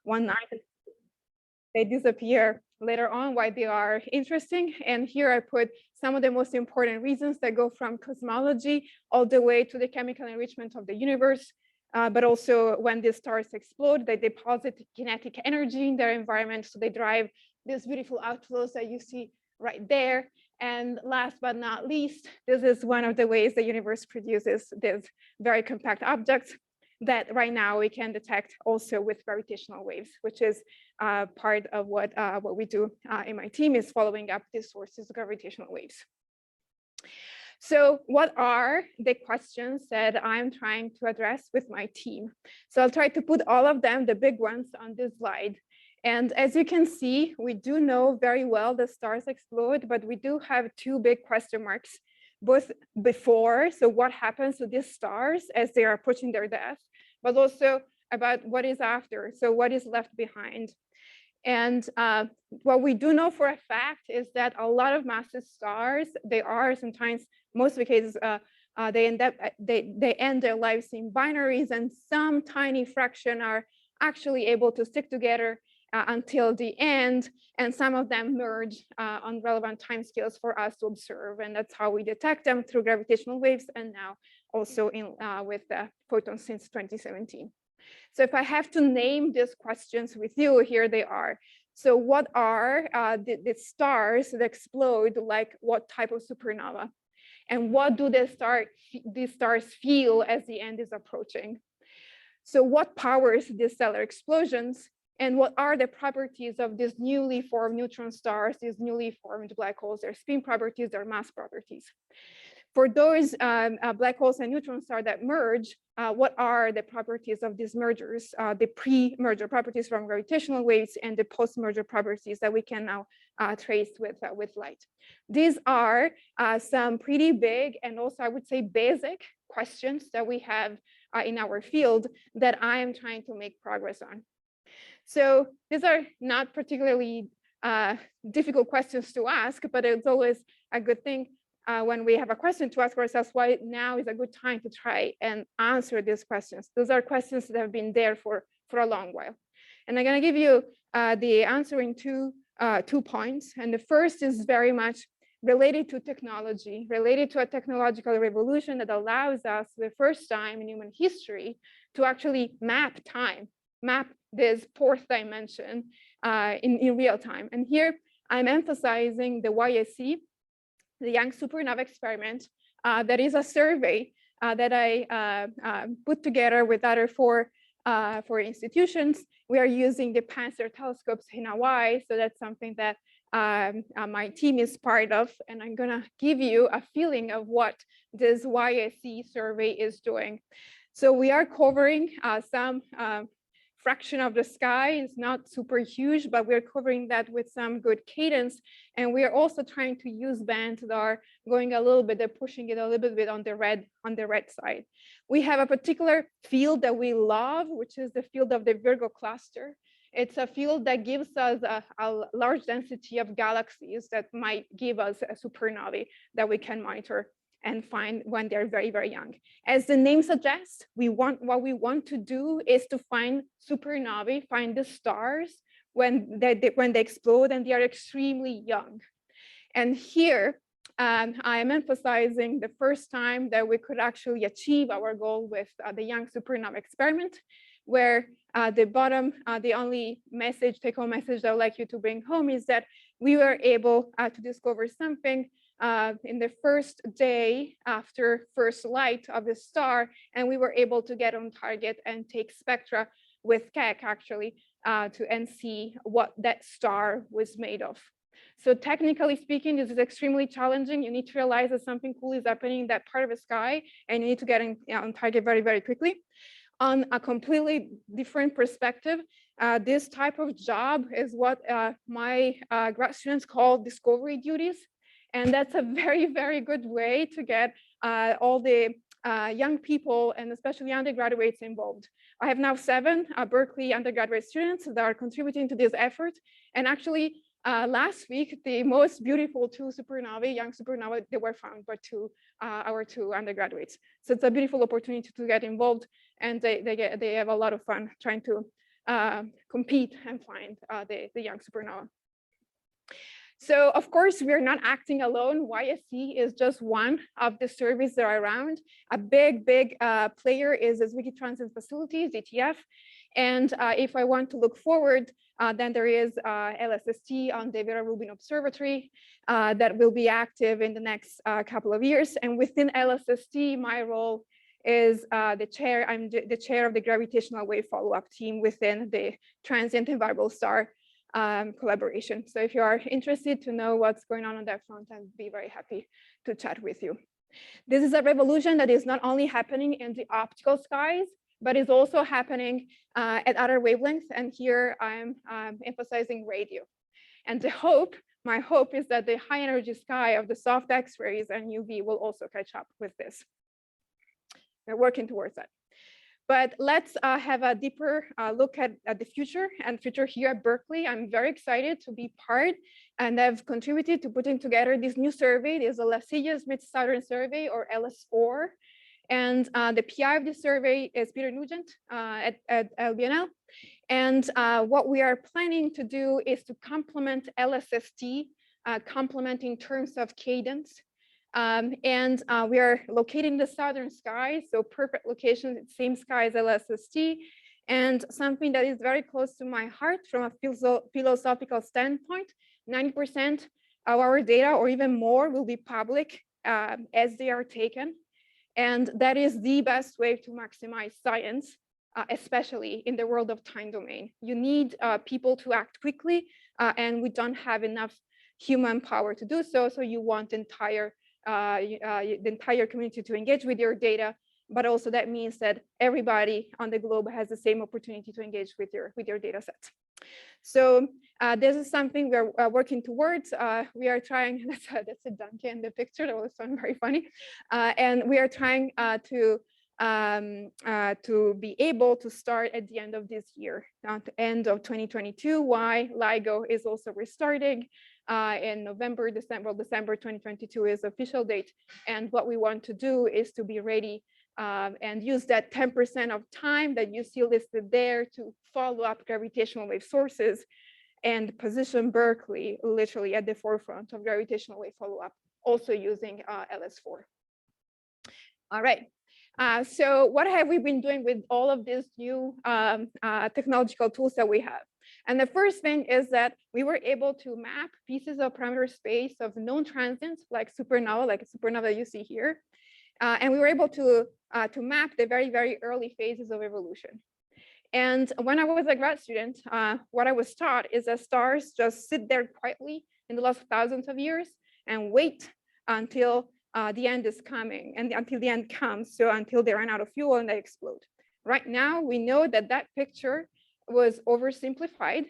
one night. They disappear later on, why they are interesting. And here I put some of the most important reasons that go from cosmology all the way to the chemical enrichment of the universe. But also when these stars explode, they deposit kinetic energy in their environment. So they drive these beautiful outflows that you see right there. And last but not least, this is one of the ways the universe produces these very compact objects that right now we can detect also with gravitational waves, which is part of what we do in my team, is following up these sources of gravitational waves. So what are the questions that I'm trying to address with my team? So I'll try to put all of them, the big ones, on this slide. And as you can see, we do know very well the stars explode, but we do have two big question marks, both before, so what happens to these stars as they are approaching their death, but also about what is after, so what is left behind. And what we do know for a fact is that a lot of massive stars, they are sometimes, most of the cases, they end their lives in binaries, and some tiny fraction are actually able to stick together until the end, and some of them merge on relevant timescales for us to observe, and that's how we detect them through gravitational waves, and now also with the photons since 2017. So if I have to name these questions with you, here they are. So what are the stars that explode, like what type of supernova? And what do these stars feel as the end is approaching? So what powers these stellar explosions? And what are the properties of these newly formed neutron stars, these newly formed black holes, their spin properties, their mass properties? For those black holes and neutron stars that merge, what are the properties of these mergers, the pre-merger properties from gravitational waves and the post-merger properties that we can now trace with light? These are some pretty big and also, I would say, basic questions that we have in our field that I am trying to make progress on. So these are not particularly difficult questions to ask, but it's always a good thing when we have a question to ask ourselves, why now is a good time to try and answer these questions. Those are questions that have been there for a long while. And I'm going to give you the answer in two points. And the first is very much related to technology, related to a technological revolution that allows us, for the first time in human history, to actually map time, map this fourth dimension in real time. And here I'm emphasizing the YSE, the Young Supernova Experiment. That is a survey that I put together with other four institutions. We are using the Panzer telescopes in Hawaii, so that's something that my team is part of, and I'm gonna give you a feeling of what this YSE survey is doing. So we are covering some fraction of the sky. It's not super huge, but we're covering that with some good cadence. And we are also trying to use bands that are going a little bit, they're pushing it a little bit on the red side. We have a particular field that we love, which is the field of the Virgo cluster. It's a field that gives us a large density of galaxies that might give us a supernovae that we can monitor and find when they're very, very young. As the name suggests, what we want to do is to find supernovae, find the stars when they explode and they are extremely young. And here, I am emphasizing the first time that we could actually achieve our goal with the Young Supernova Experiment, where the only take-home message that I'd like you to bring home is that we were able to discover something in the first day after first light of the star, and we were able to get on target and take spectra with Keck actually and see what that star was made of. So technically speaking, this is extremely challenging. You need to realize that something cool is happening in that part of the sky, and you need to get on target very, very quickly. On a completely different perspective, this type of job is what my grad students call discovery duties. And that's a very, very good way to get all the young people and especially undergraduates involved. I have now 7 Berkeley undergraduate students that are contributing to this effort. And actually, last week, the most beautiful 2 supernovae, young supernovae, they were found by our 2 undergraduates. So it's a beautiful opportunity to get involved, and they have a lot of fun trying to compete and find the young supernova. So of course, we are not acting alone. YSC is just one of the surveys that are around. A big player is the Zwicky Transit Facility, ZTF. And if I want to look forward, then there is LSST on the Vera Rubin Observatory that will be active in the next couple of years. And within LSST, my role is the chair. I'm the chair of the gravitational wave follow-up team within the Transient and Variable Star collaboration. So if you are interested to know what's going on that front, I'd be very happy to chat with you. This is a revolution that is not only happening in the optical skies, but is also happening at other wavelengths. And here I'm emphasizing radio. And my hope is that the high energy sky of the soft X-rays and UV will also catch up with this. We're working towards that. But let's have a deeper look at the future here at Berkeley. I'm very excited to be part, and I've contributed to putting together this new survey. It is a Lascelles Mid-Southern Survey, or LS4. And the PI of this survey is Peter Nugent at LBNL. And what we are planning to do is to complement LSST, complement in terms of cadence. We are located in the southern sky, so perfect location, same sky as LSST, and something that is very close to my heart from a philosophical standpoint. 90% of our data, or even more, will be public as they are taken, and that is the best way to maximize science, especially in the world of time domain. You need people to act quickly, and we don't have enough human power to do so. So you want the entire community to engage with your data, but also that means that everybody on the globe has the same opportunity to engage with your data sets. So this is something we're working towards. We are trying, that's a donkey in the picture, that was very funny. And we are trying to be able to start at the end of this year, at the end of 2022. Why LIGO is also restarting in December 2022 is official date. And what we want to do is to be ready and use that 10% of time that you see listed there to follow up gravitational wave sources and position Berkeley literally at the forefront of gravitational wave follow-up, also using LS4. All right. So what have we been doing with all of these new technological tools that we have? And the first thing is that we were able to map pieces of parameter space of known transients like supernova you see here. And we were able to map the very early phases of evolution. And when I was a grad student, what I was taught is that stars just sit there quietly in the last thousands of years and wait until the end is coming, and until the end comes, so until they run out of fuel and they explode. Right now, we know that that picture was oversimplified.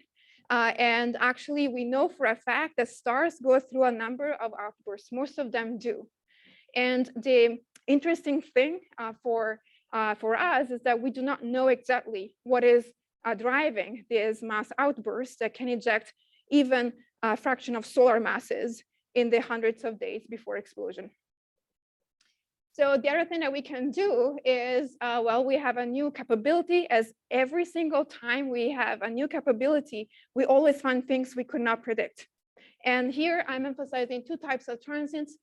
And actually, we know for a fact that stars go through a number of outbursts. Most of them do. And the interesting thing for us is that we do not know exactly what is driving these mass outbursts that can eject even a fraction of solar masses in the hundreds of days before explosion. So the other thing that we can do is, well, we have a new capability. As every single time we have a new capability, we always find things we could not predict. And here I'm emphasizing two types of transients,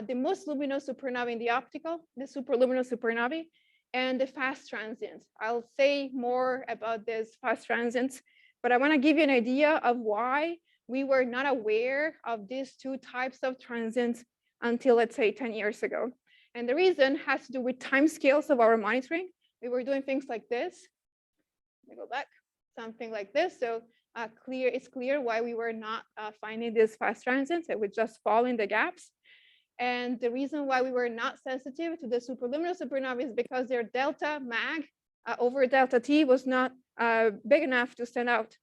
the most luminous supernovae in the optical, the superluminous supernovae, and the fast transients. I'll say more about these fast transients, but I want to give you an idea of why we were not aware of these two types of transients until, let's say, 10 years ago. And the reason has to do with time scales of our monitoring. We were doing things like this. Let me go back, something like this. So it's clear why we were not finding these fast transients. It would just fall in the gaps. And the reason why we were not sensitive to the superluminous supernovae is because their delta mag over delta T was not big enough to stand out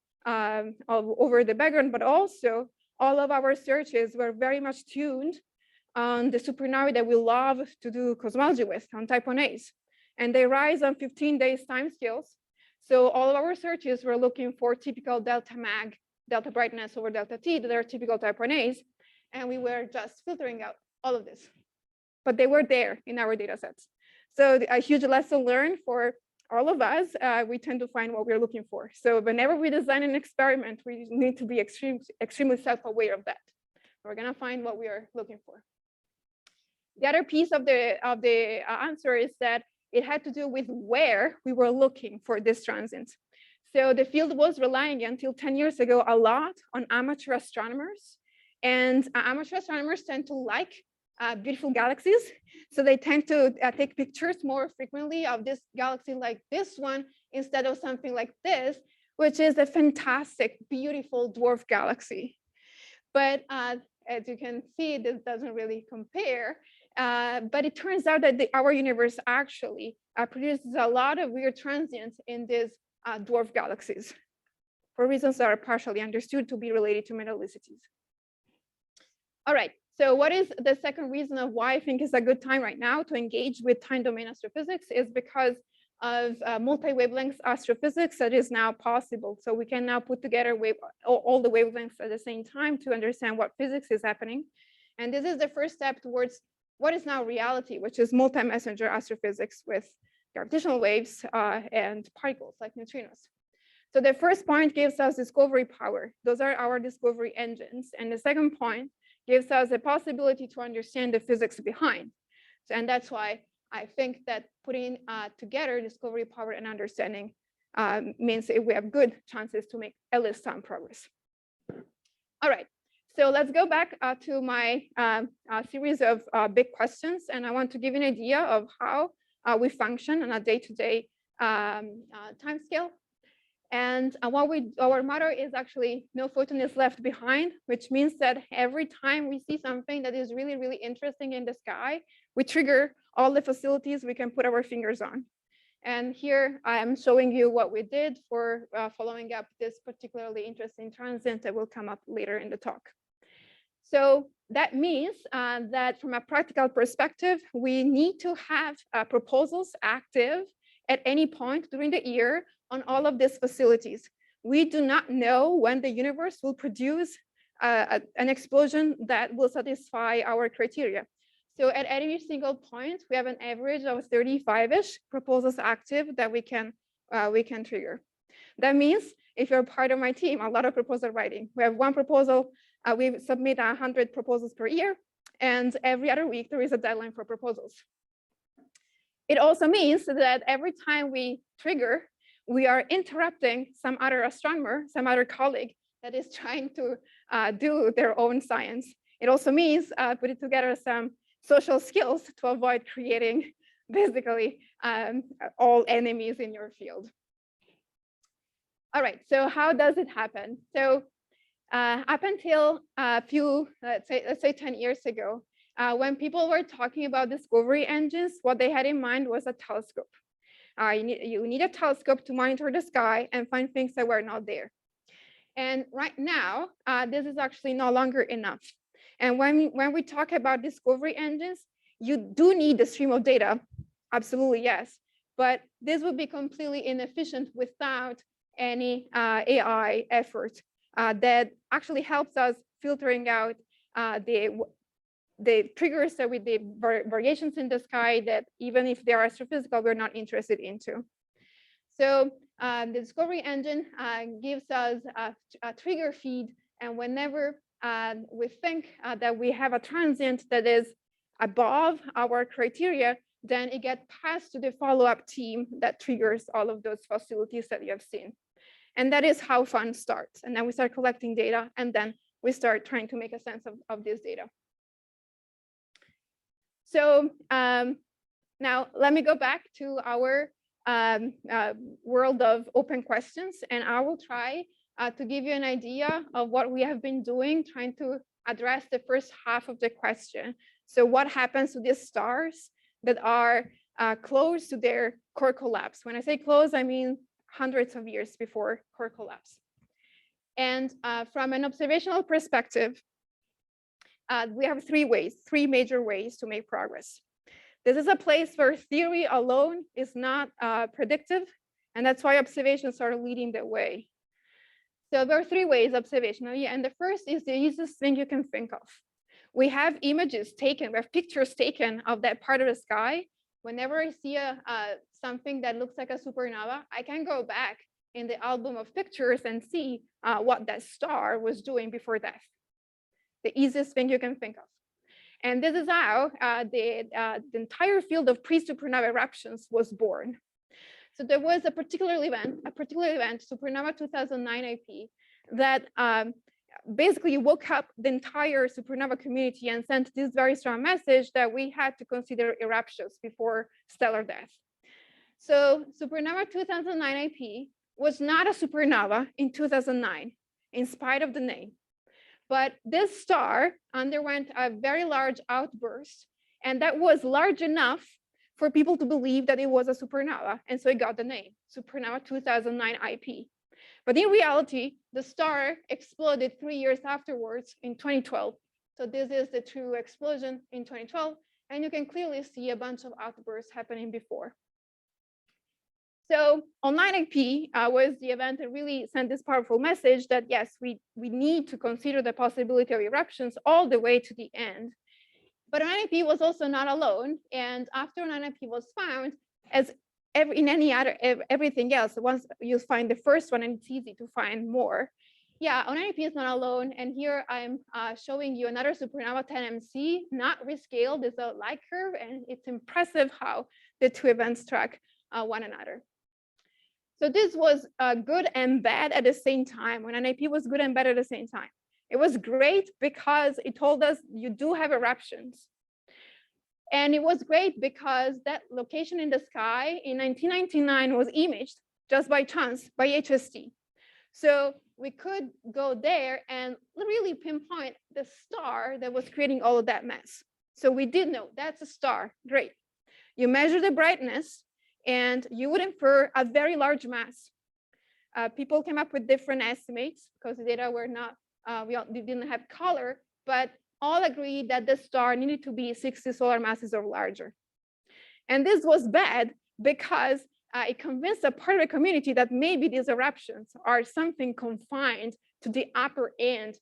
over the background, but also all of our searches were very much tuned on the supernovae that we love to do cosmology with, on type 1As. And they rise on 15 days time scales. So all of our searches were looking for typical delta mag, delta brightness over delta T that are typical type 1As. And we were just filtering out all of this. But they were there in our data sets. So a huge lesson learned for all of us, we tend to find what we're looking for. So whenever we design an experiment, we need to be extremely self-aware of that. We're going to find what we are looking for. The other piece of the answer is that it had to do with where we were looking for this transient. So the field was relying until 10 years ago a lot on amateur astronomers. And amateur astronomers tend to like beautiful galaxies. So they tend to take pictures more frequently of this galaxy like this one instead of something like this, which is a fantastic, beautiful dwarf galaxy. But as you can see, this doesn't really compare. But it turns out that our universe actually produces a lot of weird transients in these dwarf galaxies for reasons that are partially understood to be related to metallicities. All right, so what is the second reason of why I think is a good time right now to engage with time domain astrophysics is because of multi-wavelength astrophysics that is now possible. So we can now put together all the wavelengths at the same time to understand what physics is happening. And this is the first step towards what is now reality, which is multi-messenger astrophysics with gravitational waves and particles like neutrinos. So the first point gives us discovery power. Those are our discovery engines. And the second point gives us a possibility to understand the physics behind. So, and that's why I think that putting together discovery power and understanding means that we have good chances to make at least some progress. All right, so let's go back to my series of big questions. And I want to give you an idea of how we function on a day-to-day time scale. And our motto is actually no photon is left behind, which means that every time we see something that is really, really interesting in the sky, we trigger all the facilities we can put our fingers on. And here I am showing you what we did for following up this particularly interesting transient that will come up later in the talk. So that means that from a practical perspective, we need to have proposals active at any point during the year on all of these facilities. We do not know when the universe will produce an explosion that will satisfy our criteria. So at every single point, we have an average of 35-ish proposals active that we can trigger. That means if you're part of my team, a lot of proposal writing. We have one proposal, we submit 100 proposals per year, and every other week there is a deadline for proposals. It also means that every time we trigger, we are interrupting some other astronomer, some other colleague that is trying to do their own science. It also means putting together some social skills to avoid creating basically all enemies in your field. All right, so how does it happen? So up until a few, let's say 10 years ago, when people were talking about discovery engines, what they had in mind was a telescope. You need a telescope to monitor the sky and find things that were not there. And right now, this is actually no longer enough. And when we talk about discovery engines, you do need the stream of data, absolutely yes, but this would be completely inefficient without any AI effort that actually helps us filtering out the triggers that with the variations in the sky that even if they are astrophysical, we're not interested into. So the discovery engine gives us a trigger feed, and whenever we think that we have a transient that is above our criteria, then it gets passed to the follow-up team that triggers all of those facilities that you have seen. And that is how fun starts. And then we start collecting data, and then we start trying to make a sense of this data. So now let me go back to our world of open questions, and I will try to give you an idea of what we have been doing, trying to address the first half of the question. So what happens to these stars that are close to their core collapse? When I say close, I mean hundreds of years before core collapse. And from an observational perspective, we have three major ways to make progress. This is a place where theory alone is not predictive, and that's why observations are leading the way. So there are three ways observationally, and the first is the easiest thing you can think of. We have images taken, we have pictures taken of that part of the sky. Whenever I see something that looks like a supernova, I can go back in the album of pictures and see what that star was doing before death. The easiest thing you can think of. And this is how the entire field of pre-supernova eruptions was born. So there was a particular event, supernova 2009 IP, that basically woke up the entire supernova community and sent this very strong message that we had to consider eruptions before stellar death. So supernova 2009 IP was not a supernova in 2009, in spite of the name. But this star underwent a very large outburst, and that was large enough for people to believe that it was a supernova, and so it got the name, Supernova 2009 IP. But in reality, the star exploded 3 years afterwards in 2012. So this is the true explosion in 2012, and you can clearly see a bunch of outbursts happening before. So 09IP was the event that really sent this powerful message that yes, we need to consider the possibility of eruptions all the way to the end. But 09IP was also not alone, and after 09IP was found, as in any other everything else, once you find the first one, and it's easy to find more. Yeah, 09IP is not alone, and here I'm showing you another supernova 10MC, not rescaled, it's a light curve, and it's impressive how the two events track one another. So this was good and bad at the same time. When 09IP was good and bad at the same time. It was great because it told us you do have eruptions. And it was great because that location in the sky in 1999 was imaged just by chance by HST. So we could go there and really pinpoint the star that was creating all of that mess. So we did know that's a star, great. You measure the brightness and you would infer a very large mass. People came up with different estimates because the data were not, we didn't have color, but all agreed that the star needed to be 60 solar masses or larger. And this was bad because it convinced a part of the community that maybe these eruptions are something confined to the upper end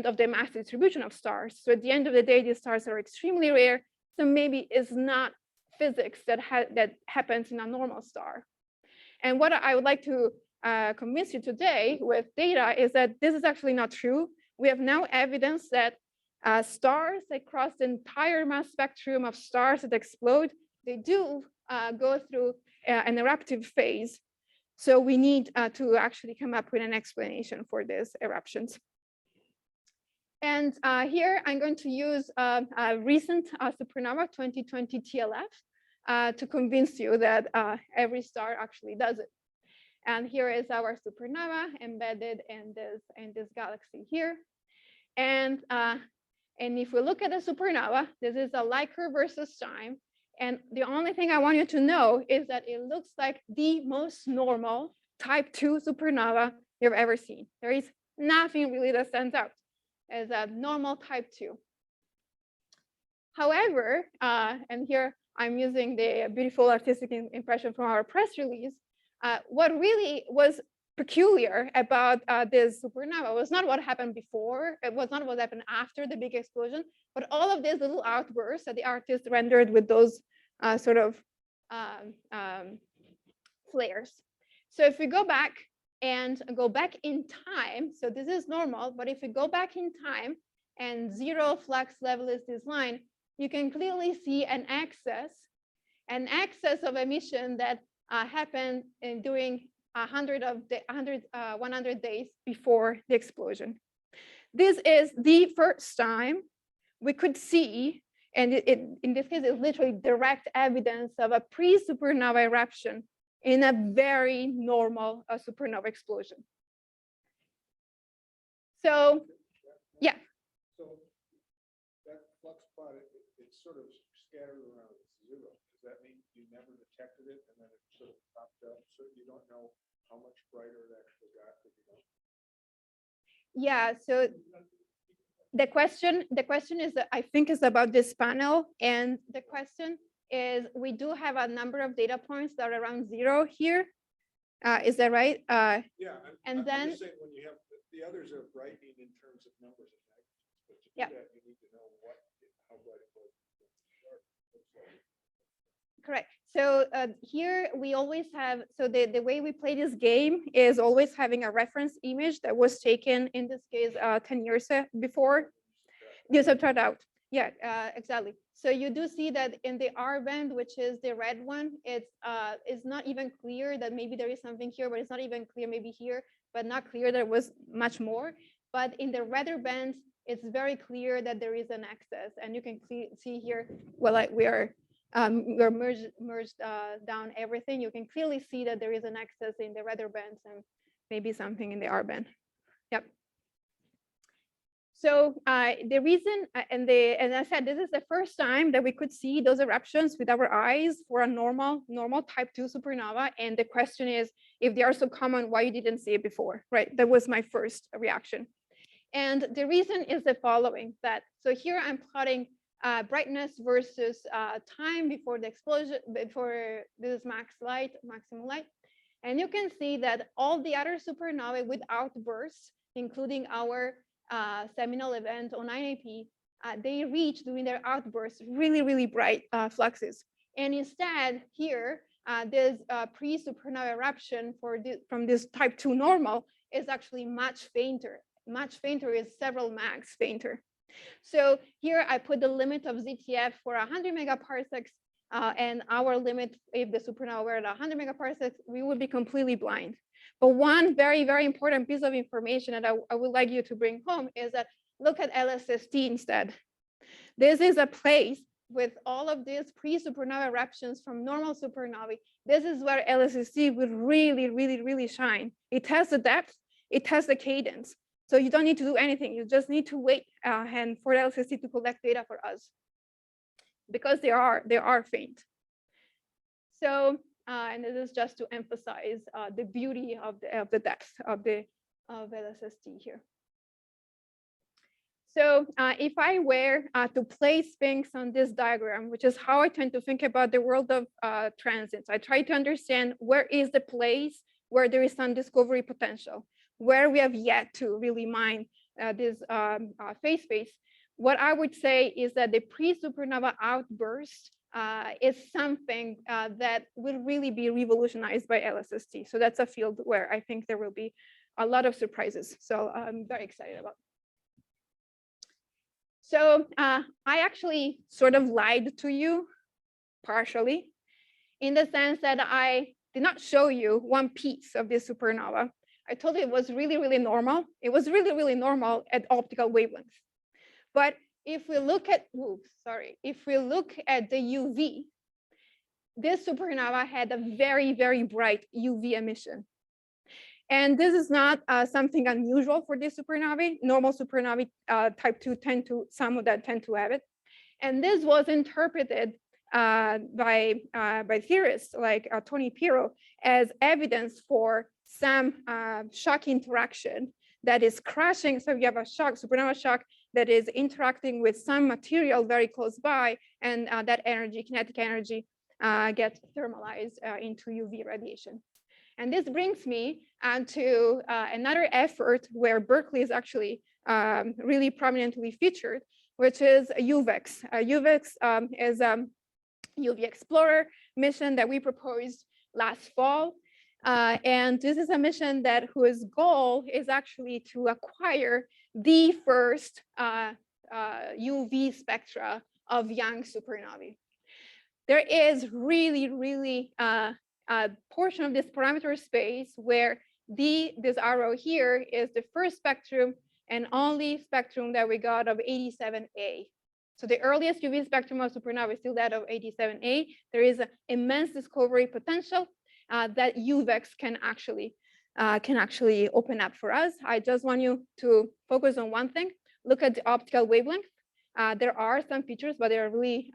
of the mass distribution of stars. So at the end of the day, these stars are extremely rare. So maybe it's not physics that happens in a normal star. And what I would like to convince you today with data is that this is actually not true. We have now evidence that stars that cross the entire mass spectrum of stars that explode, they do go through an eruptive phase. So we need to actually come up with an explanation for these eruptions. And here I'm going to use a recent supernova 2020 TLF to convince you that every star actually does it. And here is our supernova embedded in this galaxy here. And if we look at the supernova, this is a light curve versus time. And the only thing I want you to know is that it looks like the most normal type 2 supernova you've ever seen. There is nothing really that stands out as a normal type 2. However, and here I'm using the beautiful artistic impression from our press release, what really was peculiar about this supernova was not what happened before, it was not what happened after the big explosion, but all of these little outbursts that the artist rendered with those sort of flares. So if we go back and go back in time, so this is normal, but if we go back in time and zero flux level is this line, you can clearly see an excess of emission that happened during 100 days before the explosion. This is the first time we could see, and in this case, it's literally direct evidence of a pre-supernova eruption in a very normal supernova explosion. So, yeah. So that flux spot, it's sort of scattered around zero. Does that mean you never detected it and then it sort of popped up, so you don't know how much brighter it actually got? Yeah, so the question is that I think is about this panel, and the question is we do have a number of data points that are around zero here. Is that right? Yeah, and I'm then just saying when you have the others are brightening in terms of numbers of magnitudes, but to do yeah. that, you need to know how bright it was. Correct. So here we always have, so the way we play this game is always having a reference image that was taken, in this case, 10 years before. You subtract out. Yeah, exactly. So you do see that in the R band, which is the red one, it's not even clear that maybe there is something here, but it's not even clear maybe here, but not clear there was much more. But in the redder bands, it's very clear that there is an excess, and you can see here, well, we're merged down everything. You can clearly see that there is an excess in the redder bands and maybe something in the R band. Yep. So the reason, and I said, this is the first time that we could see those eruptions with our eyes for a normal type 2 supernova. And the question is, if they are so common, why you didn't see it before, right? That was my first reaction. And the reason is the following, that, so here I'm plotting brightness versus time before the explosion, before this maximum light. And you can see that all the other supernovae with outbursts, including our seminal event on 9AP, they reach during their outbursts really bright fluxes. And instead here, this pre-supernova eruption from this type 2 normal is actually much fainter. Much fainter is several max fainter. So here I put the limit of ZTF for 100 megaparsecs, and our limit, if the supernova were at 100 megaparsecs, we would be completely blind. But one very important piece of information that I would like you to bring home is that look at LSST instead. This is a place with all of these pre-supernova eruptions from normal supernovae. This is where LSST would really shine. It has the depth, it has the cadence. So you don't need to do anything. You just need to wait and for LSST to collect data for us, because they are faint. So and this is just to emphasize the beauty of the depth of LSST here. So if I were to place things on this diagram, which is how I tend to think about the world of transients, I try to understand where is the place where there is some discovery potential, where we have yet to really mine this phase space. What I would say is that the pre-supernova outburst is something that will really be revolutionized by LSST. So that's a field where I think there will be a lot of surprises. So I'm very excited about. So I actually sort of lied to you partially, in the sense that I did not show you one piece of this supernova. I told you it was really normal. It was really normal at optical wavelengths. But if we look at, if we look at the UV, this supernova had a very bright UV emission. And this is not something unusual for this supernovae. Normal supernovae type 2 some of that tend to have it. And this was interpreted by theorists like Tony Pirro as evidence for some shock interaction that is crashing. So you have a shock, supernova shock, that is interacting with some material very close by, and that energy, kinetic energy, gets thermalized into UV radiation. And this brings me to another effort where Berkeley is actually really prominently featured, which is UVEX. UVEX is a UV Explorer mission that we proposed last fall. And this is a mission whose goal is actually to acquire the first UV spectra of young supernovae. There is really a portion of this parameter space where this arrow here is the first spectrum and only spectrum that we got of 87A. So the earliest UV spectrum of supernova is still that of 87A. There is an immense discovery potential that UVEX can actually open up for us. I just want you to focus on one thing. Look at the optical wavelength. There are some features, but they are really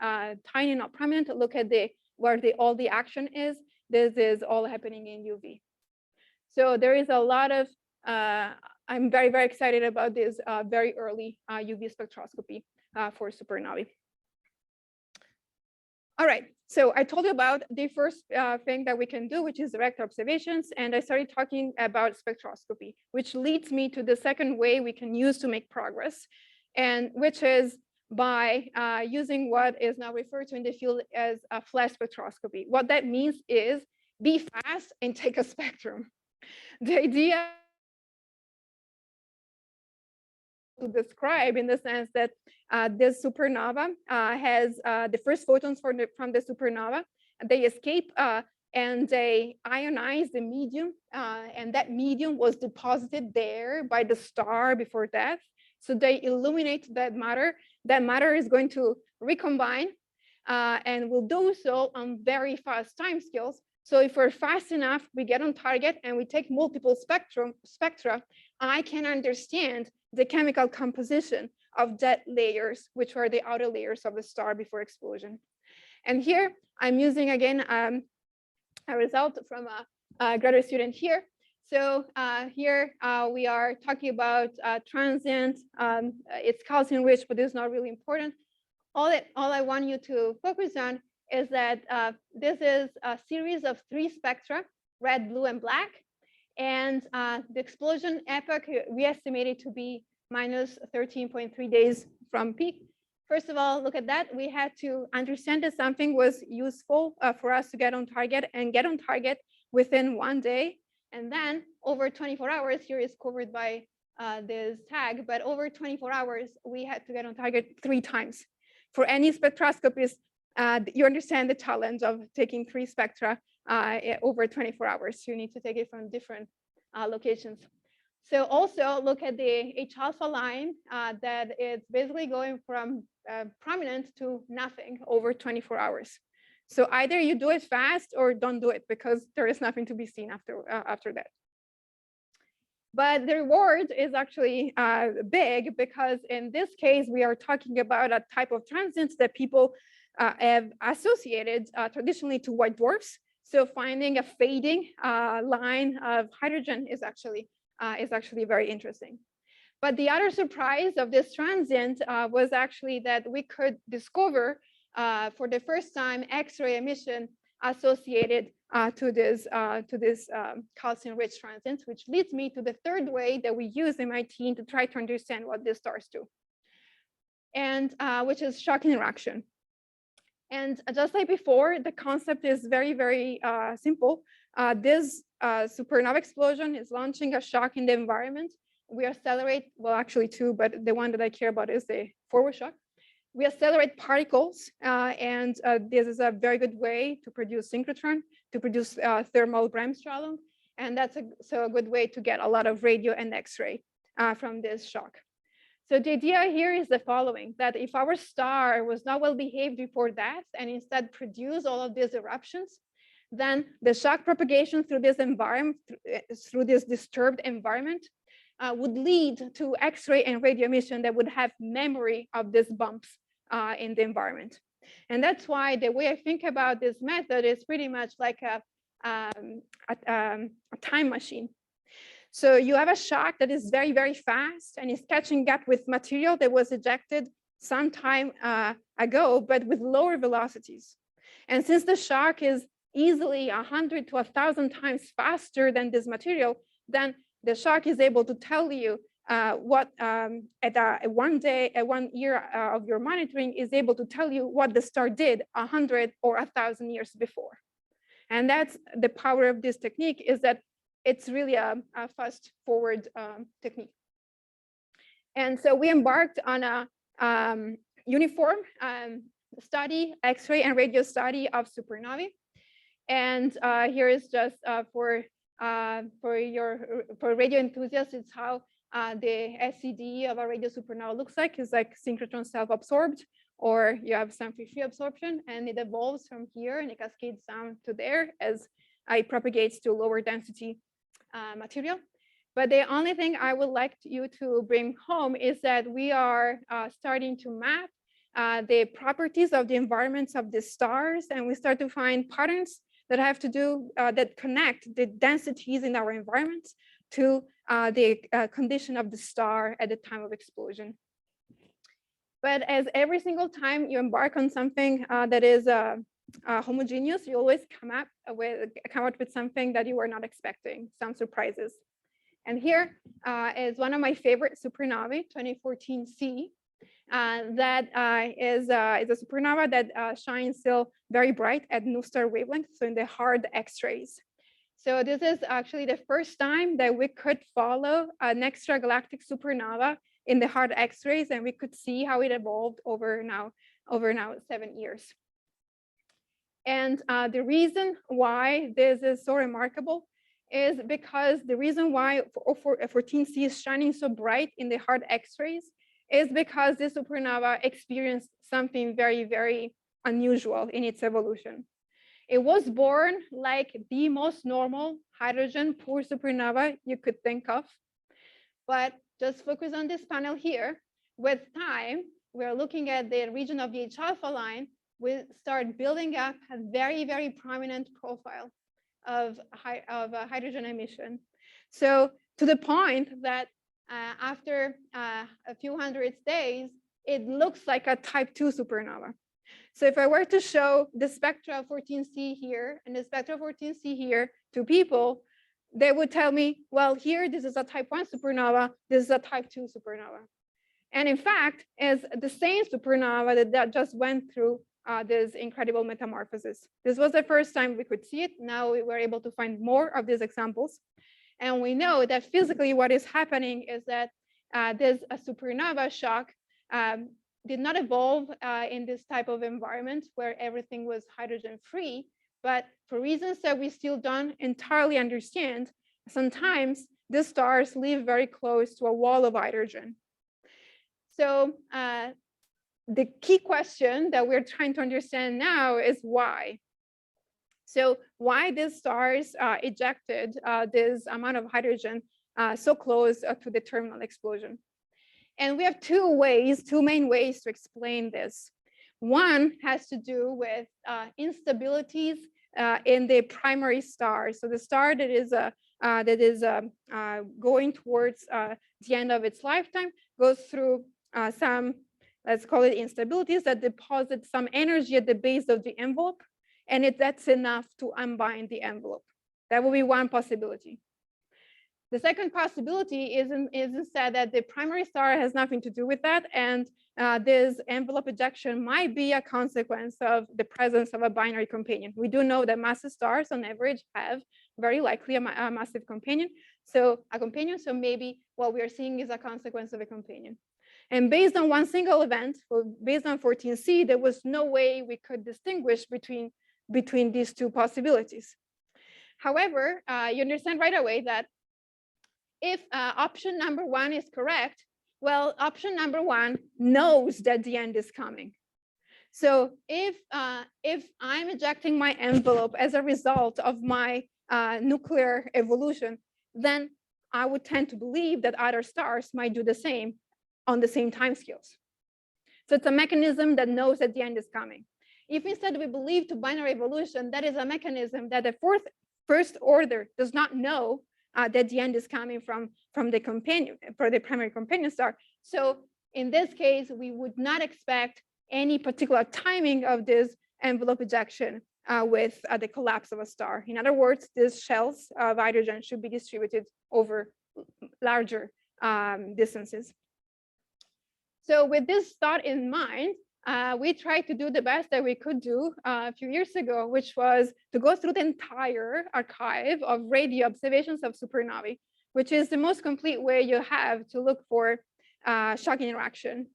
tiny, not prominent. Look at where all the action is. This is all happening in UV. So there is a lot of, I'm very excited about this very early UV spectroscopy for supernovae. All right, so I told you about the first thing that we can do, which is direct observations. And I started talking about spectroscopy, which leads me to the second way we can use to make progress, and which is by using what is now referred to in the field as a flash spectroscopy. What that means is be fast and take a spectrum. The idea to describe in the sense that this supernova has the first photons from the supernova. They escape and they ionize the medium, and that medium was deposited there by the star before death. So they illuminate that matter. That matter is going to recombine and will do so on very fast timescales. So if we're fast enough, we get on target and we take multiple spectra, I can understand the chemical composition of jet layers, which are the outer layers of the star before explosion. And here I'm using again a result from a graduate student here. So here we are talking about transient. It's calcium rich, but it's not really important. All I want you to focus on is that this is a series of 3 spectra, red, blue, and black. And the explosion epoch, we estimated to be minus 13.3 days from peak. First of all, look at that. We had to understand that something was useful for us to get on target and get on target within 1 day. And then over 24 hours, here is covered by this tag, but over 24 hours, we had to get on target 3 times. For any spectroscopist, you understand the challenge of taking 3 spectra over 24 hours. You need to take it from different locations. So also look at the H alpha line that it's basically going from prominent to nothing over 24 hours. So either you do it fast or don't do it because there is nothing to be seen after that. But the reward is actually big because in this case, we are talking about a type of transients that people have associated traditionally to white dwarfs. So finding a fading line of hydrogen is actually very interesting. But the other surprise of this transient was actually that we could discover for the first time X-ray emission associated to this calcium-rich transients, which leads me to the third way that we use in my team to try to understand what these stars do, and which is shock interaction. And just like before, the concept is very, very simple. This supernova explosion is launching a shock in the environment. We accelerate, well, actually 2, but the one that I care about is the forward shock. We accelerate particles, and this is a very good way to produce synchrotron, to produce thermal bremsstrahlung, and that's a good way to get a lot of radio and X-ray from this shock. So the idea here is the following, that if our star was not well behaved before death and instead produced all of these eruptions, then the shock propagation through this environment, through this disturbed environment, would lead to X-ray and radio emission that would have memory of these bumps in the environment. And that's why the way I think about this method is pretty much like a time machine. So you have a shock that is very, very fast and is catching up with material that was ejected some time ago, but with lower velocities. And since the shock is easily 100 to 1,000 times faster than this material, then the shock is able to tell you what at 1 year of your monitoring is able to tell you what the star did 100 or 1,000 years before. And that's the power of this technique, is that it's really a fast forward technique. And so we embarked on a uniform study, X-ray and radio study of supernovae. And here is just for radio enthusiasts, it's how the SCD of a radio supernova looks like. It's like synchrotron self-absorbed, or you have some free absorption, and it evolves from here and it cascades down to there as it propagates to lower density material. But the only thing I would like you to bring home is that we are starting to map the properties of the environments of the stars, and we start to find patterns that have to do, that connect the densities in our environments to the condition of the star at the time of explosion. But as every single time you embark on something that is homogeneous, you always come up with something that you were not expecting, some surprises. And here is one of my favorite supernovae, 2014C. that is a supernova that shines still very bright at new star wavelength, so in the hard X-rays. So this is actually the first time that we could follow an extragalactic supernova in the hard X-rays, and we could see how it evolved over now 7 years. And the reason why this is so remarkable is because the reason why 14C is shining so bright in the hard X-rays is because this supernova experienced something very, very unusual in its evolution. It was born like the most normal hydrogen poor supernova you could think of. But just focus on this panel here. With time, we're looking at the region of the H-alpha line. We start building up a very, very prominent profile of hydrogen emission. So to the point that after a few hundred days, it looks like a type 2 supernova. So if I were to show the spectra of 14C here and the spectra of 14C here to people, they would tell me, well, here, this is a type 1 supernova, this is a type 2 supernova. And in fact, it's the same supernova that just went through this incredible metamorphosis. This was the first time we could see it. Now we were able to find more of these examples. And we know that physically what is happening is that this supernova shock did not evolve in this type of environment where everything was hydrogen free, but for reasons that we still don't entirely understand, sometimes the stars live very close to a wall of hydrogen. So the key question that we're trying to understand now is why. So why these stars ejected this amount of hydrogen so close to the terminal explosion? And we have two main ways to explain this. One has to do with instabilities in the primary star. So the star that is going towards the end of its lifetime goes through some, let's call it instabilities, that deposit some energy at the base of the envelope, and that's enough to unbind the envelope. That will be one possibility. The second possibility is instead that the primary star has nothing to do with that, and this envelope ejection might be a consequence of the presence of a binary companion. We do know that massive stars on average have very likely a massive companion. So maybe what we are seeing is a consequence of a companion. And based on one single event, based on 14C, there was no way we could distinguish between these two possibilities. However, you understand right away that if option number one is correct, well, option number one knows that the end is coming. So if I'm ejecting my envelope as a result of my nuclear evolution, then I would tend to believe that other stars might do the same on the same timescales. So it's a mechanism that knows that the end is coming. If instead we believe to binary evolution, that is a mechanism that the first order does not know that the end is coming from the companion, for the primary companion star. So in this case, we would not expect any particular timing of this envelope ejection with the collapse of a star. In other words, these shells of hydrogen should be distributed over larger distances. So with this thought in mind, we tried to do the best that we could do a few years ago, which was to go through the entire archive of radio observations of supernovae, which is the most complete way you have to look for shock interaction.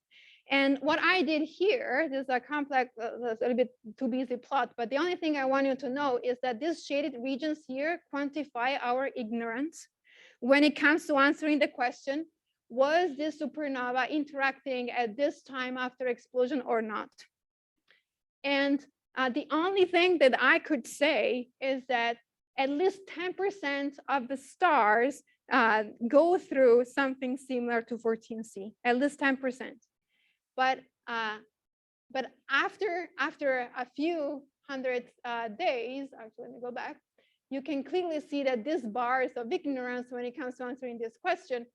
And what I did here, this is a complex, a little bit too busy plot, but the only thing I want you to know is that these shaded regions here quantify our ignorance when it comes to answering the question, was this supernova interacting at this time after explosion or not? And the only thing that I could say is that at least 10% of the stars go through something similar to 14C, at least 10%. But after a few hundred days, actually, let me go back, you can clearly see that these bars of ignorance when it comes to answering this question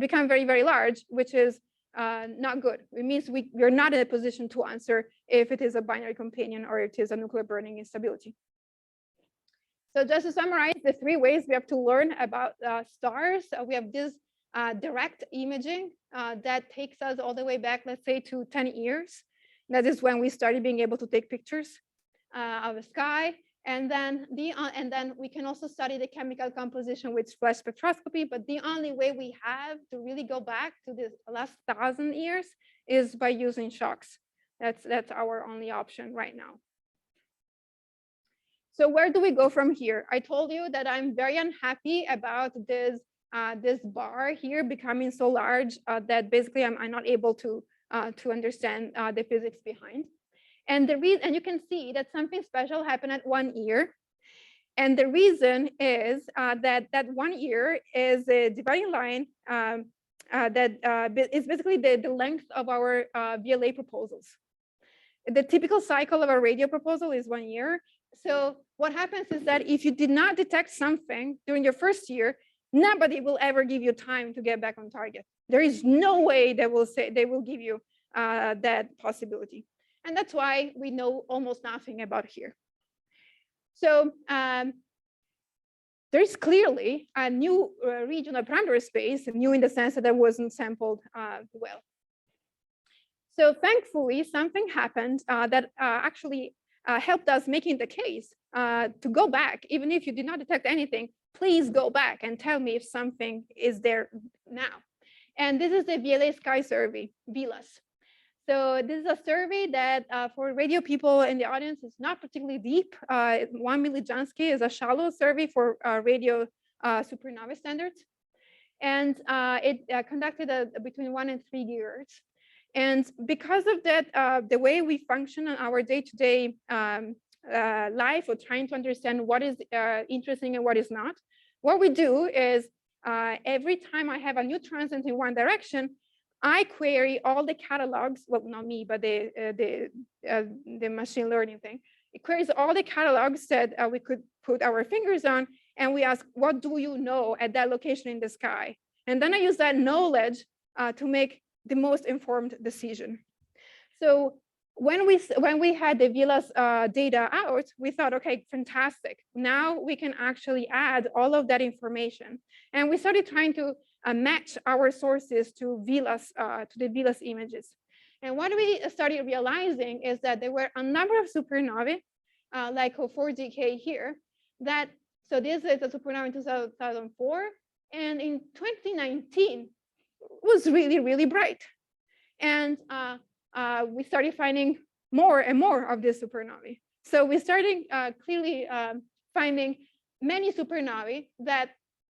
become very, very large, which is not good. It means we're not in a position to answer if it is a binary companion or it is a nuclear burning instability. So just to summarize the three ways we have to learn about stars, we have this direct imaging that takes us all the way back, let's say, to 10 years. That is when we started being able to take pictures of the sky. And then we can also study the chemical composition with flash spectroscopy. But the only way we have to really go back to the last 1,000 years is by using shocks. That's our only option right now. So where do we go from here? I told you that I'm very unhappy about this bar here becoming so large that basically I'm not able to understand the physics behind. And the reason, and you can see that something special happened at 1 year. And the reason is that 1 year is a dividing line that is basically the length of our VLA proposals. The typical cycle of a radio proposal is 1 year. So what happens is that if you did not detect something during your first year, nobody will ever give you time to get back on target. There is no way they will give you that possibility. And that's why we know almost nothing about here. So there's clearly a new region of parameter space, new in the sense that it wasn't sampled well. So thankfully, something happened that actually helped us making the case to go back. Even if you did not detect anything, please go back and tell me if something is there now. And this is the VLA Sky Survey, VLAS. So this is a survey that for radio people in the audience is not particularly deep. 1 millijansky is a shallow survey for radio supernovae standards. And it conducted between 1 and 3 years. And because of that, the way we function on our day-to-day life or trying to understand what is interesting and what is not, what we do is every time I have a new transient in one direction, I query all the catalogs, well, not me, but the machine learning thing. It queries all the catalogs that we could put our fingers on, and we ask, what do you know at that location in the sky? And then I use that knowledge to make the most informed decision. So when we had the VLAS data out, we thought, okay, fantastic. Now we can actually add all of that information. And we started trying to match our sources to VLAS, to the VLAS images. And what we started realizing is that there were a number of supernovae, like 4GK here, that, so this is a supernova in 2004, and in 2019, was really, really bright. And we started finding more and more of this supernovae. So we started clearly finding many supernovae that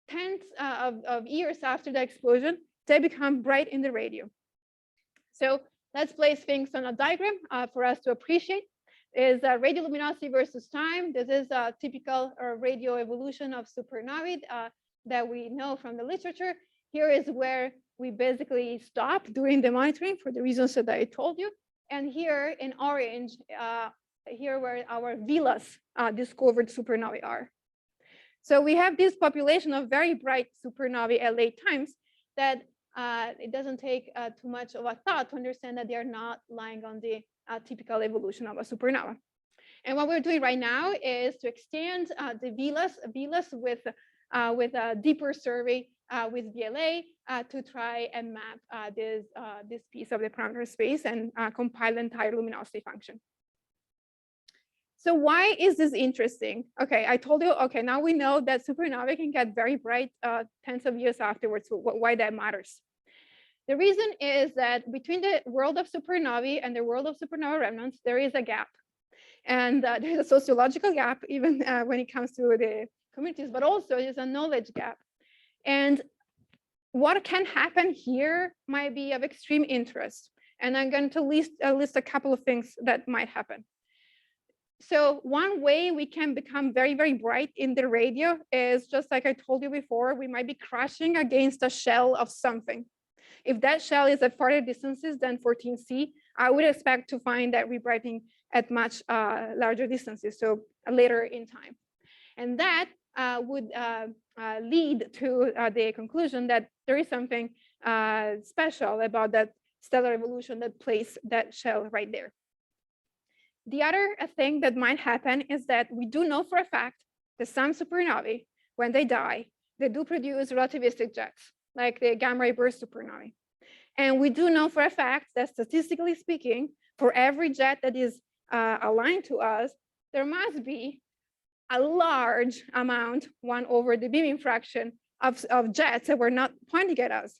tens of years after the explosion, they become bright in the radio. So let's place things on a diagram for us to appreciate. Is radio luminosity versus time. This is a typical radio evolution of supernovae that we know from the literature. Here is where we basically stop doing the monitoring for the reasons that I told you. And here in orange, here where our VLAS discovered supernovae are. So we have this population of very bright supernovae at late times that it doesn't take too much of a thought to understand that they are not lying on the typical evolution of a supernova. And what we're doing right now is to extend the VLAS with a deeper survey with VLA to try and map this piece of the parameter space and compile the entire luminosity function. So why is this interesting? Okay, I told you, okay, now we know that supernovae can get very bright tens of years afterwards, so why that matters. The reason is that between the world of supernovae and the world of supernova remnants, there is a gap. And there's a sociological gap, even when it comes to the communities, but also there's a knowledge gap. And what can happen here might be of extreme interest. And I'm going to list a couple of things that might happen. So one way we can become very, very bright in the radio is just like I told you before, we might be crashing against a shell of something. If that shell is at farther distances than 14C, I would expect to find that rebrightening at much larger distances, so later in time. And that would lead to the conclusion that there is something special about that stellar evolution that placed that shell right there. The other thing that might happen is that we do know for a fact that some supernovae, when they die, they do produce relativistic jets. like the gamma ray burst supernovae. And we do know for a fact that statistically speaking, for every jet that is aligned to us, there must be a large amount, 1 over the beaming fraction of jets that were not pointing at us.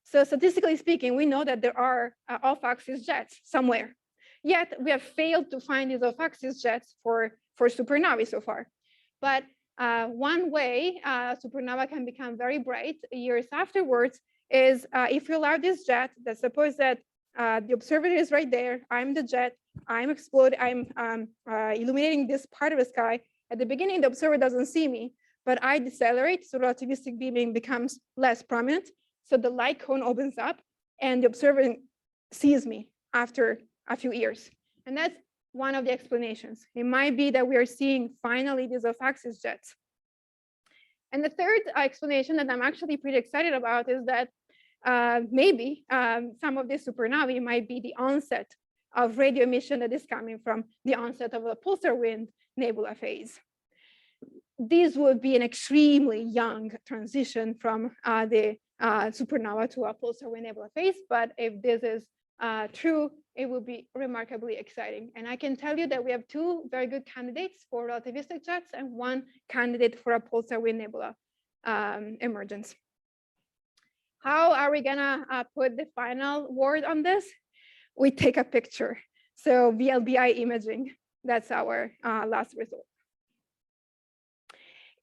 So statistically speaking, we know that there are off-axis jets somewhere. Yet we have failed to find these off-axis jets for supernovae so far. But one way supernova can become very bright years afterwards is if you allow this jet, that suppose that the observer is right there, I'm the jet, I'm exploding, I'm illuminating this part of the sky. At the beginning, the observer doesn't see me, but I decelerate, so relativistic beaming becomes less prominent. So the light cone opens up and the observer sees me after a few years. And that's one of the explanations. It might be that we are seeing finally these off-axis jets. And the third explanation that I'm actually pretty excited about is that maybe some of these supernovae might be the onset of radio emission that is coming from the onset of a pulsar wind nebula phase. This would be an extremely young transition from the supernova to a pulsar wind nebula phase, but if this is true, it would be remarkably exciting. And I can tell you that we have 2 very good candidates for relativistic jets and 1 candidate for a pulsar wind nebula emergence. How are we gonna put the final word on this? We take a picture. So VLBI imaging, that's our last result.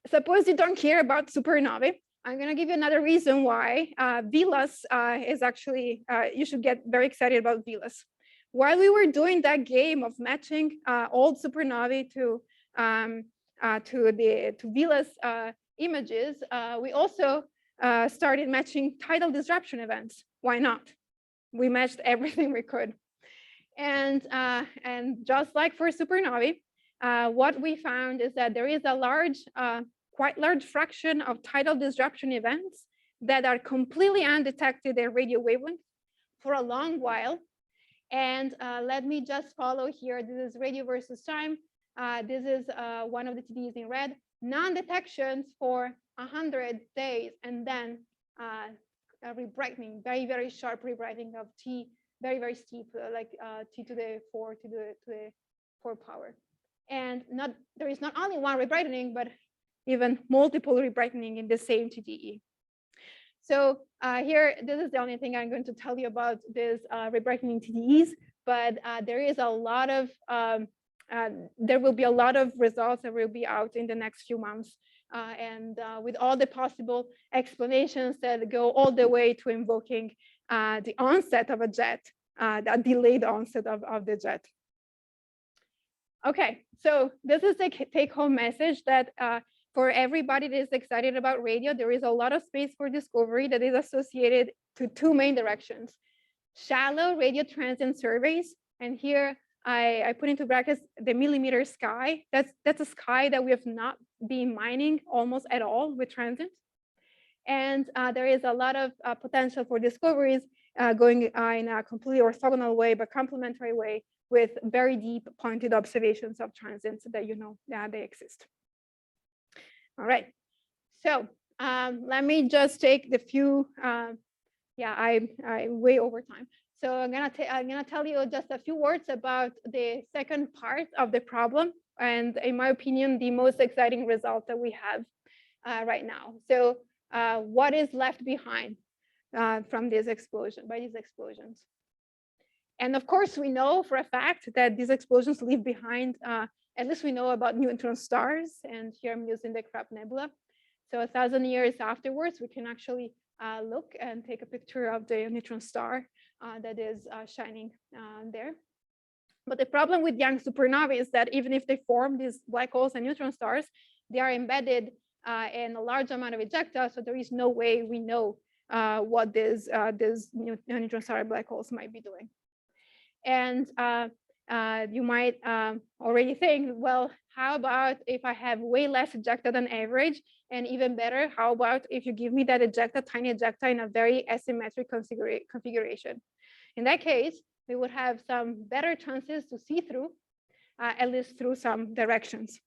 Suppose you don't care about supernovae. I'm going to give you another reason why Velas is actually, you should get very excited about Velas. While we were doing that game of matching old supernovae to Velas images, we also started matching tidal disruption events. Why not? We matched everything we could. And just like for supernovae, what we found is that there is a quite large fraction of tidal disruption events that are completely undetected at radio wavelength for a long while. And let me just follow here. This is radio versus time. This is one of the TDs in red. Non-detections for 100 days, and then rebrightening, very, very sharp rebrightening of T, very, very steep, like T to the 4 to the 4 power. And there is not only one rebrightening, but even multiple rebrightening in the same TDE. So here, this is the only thing I'm going to tell you about this rebrightening TDEs, but there is a lot of, there will be a lot of results that will be out in the next few months. And with all the possible explanations that go all the way to invoking the onset of a jet, the delayed onset of the jet. Okay, so this is the take-home message that for everybody that is excited about radio, there is a lot of space for discovery that is associated to 2 main directions. Shallow radio transient surveys, and here I put into brackets the millimeter sky. That's a sky that we have not been mining almost at all with transient. And there is a lot of potential for discoveries going in a completely orthogonal way, but complementary way, with very deep pointed observations of transients that you know they exist. All right, so let me just take the few, I way over time. So I'm gonna tell you just a few words about the second part of the problem, and in my opinion, the most exciting result that we have right now. So what is left behind from this explosion, by these explosions? And of course, we know for a fact that these explosions leave behind, at least we know about neutron stars, and here I'm using the Crab Nebula. So 1,000 years afterwards, we can actually look and take a picture of the neutron star that is shining there. But the problem with young supernovae is that even if they form these black holes and neutron stars, they are embedded in a large amount of ejecta, so there is no way we know what these neutron star black holes might be doing. And you might already think, well, how about if I have way less ejecta than average? And even better, how about if you give me that ejecta, tiny ejecta, in a very asymmetric configuration? In that case, we would have some better chances to see through, at least through some directions.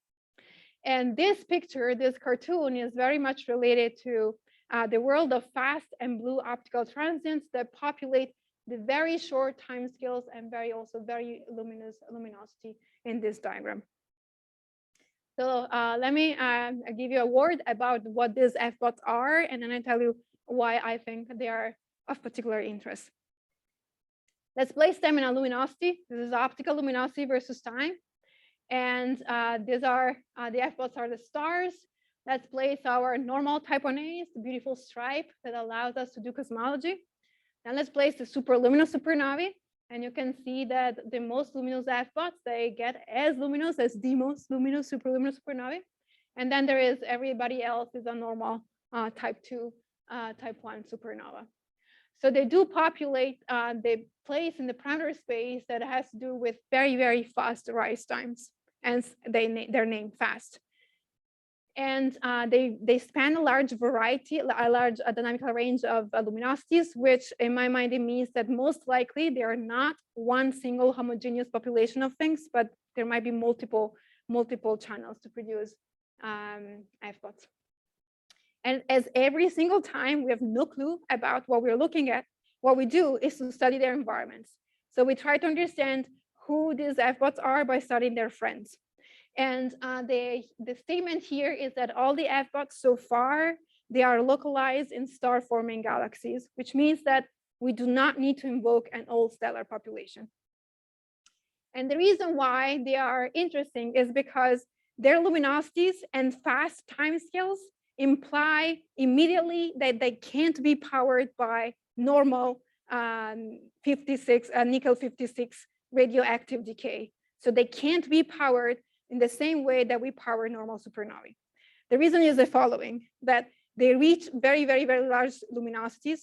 And this picture, this cartoon, is very much related to the world of fast and blue optical transients that populate the very short time scales and very luminous luminosity in this diagram. So let me give you a word about what these F-bots are, and then I tell you why I think they are of particular interest. Let's place them in a luminosity. This is optical luminosity versus time. And these are the F-bots are the stars. Let's place our normal type 1As, the beautiful stripe that allows us to do cosmology. Now let's place the superluminous supernovae. And you can see that the most luminous F-bots, they get as luminous as the most luminous superluminous supernovae. And then there is everybody else is a normal type 2, type 1 supernova. So they do populate the place in the parameter space that has to do with very, very fast rise times. And they're named fast. And they span a large variety, a large dynamical range of luminosities, which in my mind, it means that most likely they are not one single homogeneous population of things, but there might be multiple channels to produce F-bots. And as every single time we have no clue about what we're looking at, what we do is to study their environments. So we try to understand who these F-bots are by studying their friends. And the statement here is that all the F-bots so far, they are localized in star-forming galaxies, which means that we do not need to invoke an old stellar population. And the reason why they are interesting is because their luminosities and fast timescales imply immediately that they can't be powered by normal 56 nickel 56 radioactive decay. So they can't be powered in the same way that we power normal supernovae. The reason is the following, that they reach very, very, very large luminosities.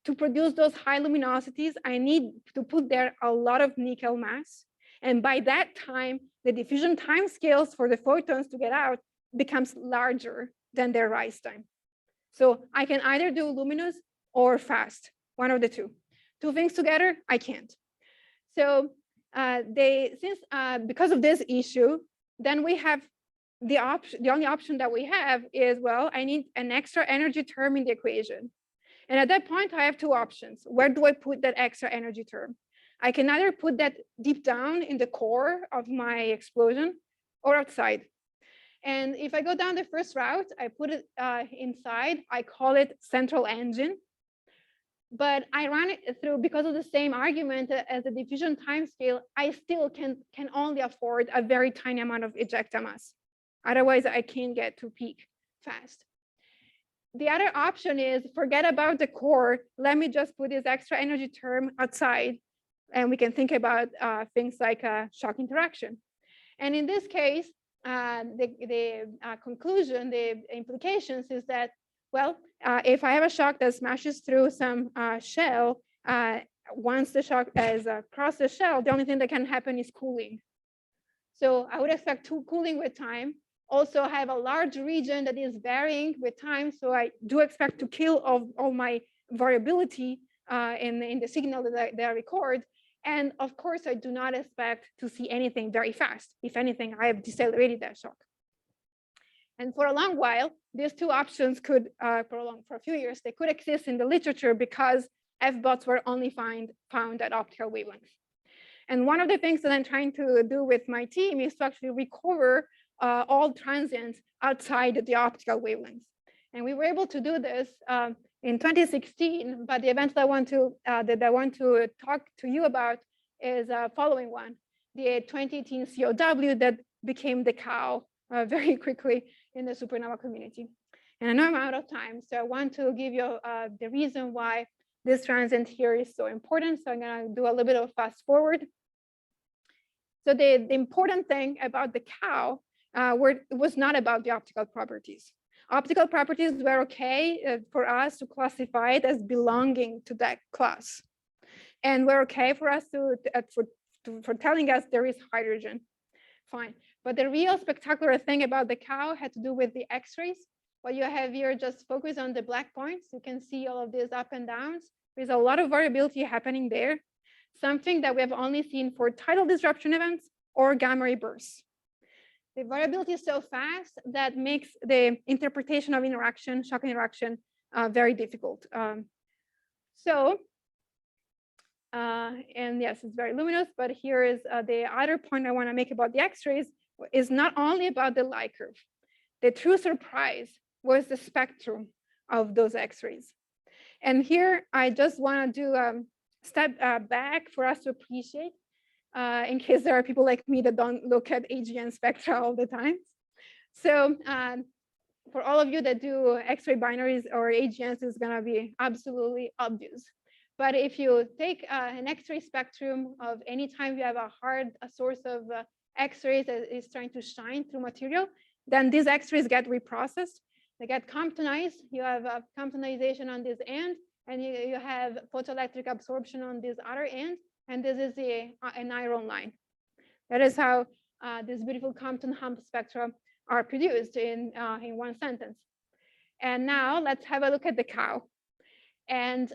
To produce those high luminosities, I need to put there a lot of nickel mass. And by that time, the diffusion time scales for the photons to get out becomes larger than their rise time. So I can either do luminous or fast, one of the two. Two things together, I can't. So because of this issue, then we have the only option that we have is, well, I need an extra energy term in the equation. And at that point, I have two options. Where do I put that extra energy term? I can either put that deep down in the core of my explosion or outside. And if I go down the first route, I put it inside, I call it central engine. But I run it through, because of the same argument as the diffusion timescale, I still can only afford a very tiny amount of ejecta mass. Otherwise, I can't get to peak fast. The other option is forget about the core. Let me just put this extra energy term outside, and we can think about things like shock interaction. And in this case, the conclusion, the implications is that, well, if I have a shock that smashes through some shell, once the shock has crossed the shell, the only thing that can happen is cooling. So I would expect cooling with time. Also have a large region that is varying with time. So I do expect to kill all my variability in the signal that I record. And of course, I do not expect to see anything very fast. If anything, I have decelerated that shock. And for a long while, these two options could, for a few years, they could exist in the literature because F-bots were only found at optical wavelengths. And one of the things that I'm trying to do with my team is to actually recover all transients outside the optical wavelengths. And we were able to do this in 2016, but the event that I want to talk to you about is the following one, the 2018 COW that became the cow very quickly in the supernova community. And I know I'm out of time, so I want to give you the reason why this transient here is so important. So I'm going to do a little bit of a fast forward. So the important thing about the cow was not about the optical properties. Optical properties were okay for us to classify it as belonging to that class. And we're okay for us for telling us there is hydrogen. Fine. But the real spectacular thing about the cow had to do with the X-rays. What you have here, just focus on the black points. You can see all of these up and downs. There's a lot of variability happening there. Something that we have only seen for tidal disruption events or gamma ray bursts. The variability is so fast that makes the interpretation of interaction, shock interaction, very difficult. And yes, it's very luminous, but here is the other point I want to make about the X-rays is not only about the light curve. The true surprise was the spectrum of those X-rays. And here I just want to do a step back for us to appreciate, in case there are people like me that don't look at AGN spectra all the time. So for all of you that do X-ray binaries or AGNs, it's going to be absolutely obvious. But if you take an X-ray spectrum of any time you have a source of X-rays that is trying to shine through material, then these X-rays get reprocessed. They get Comptonized. You have a Comptonization on this end, and you have photoelectric absorption on this other end. And this is an iron line. That is how these beautiful Compton hump spectra are produced in one sentence. And now let's have a look at the cow. And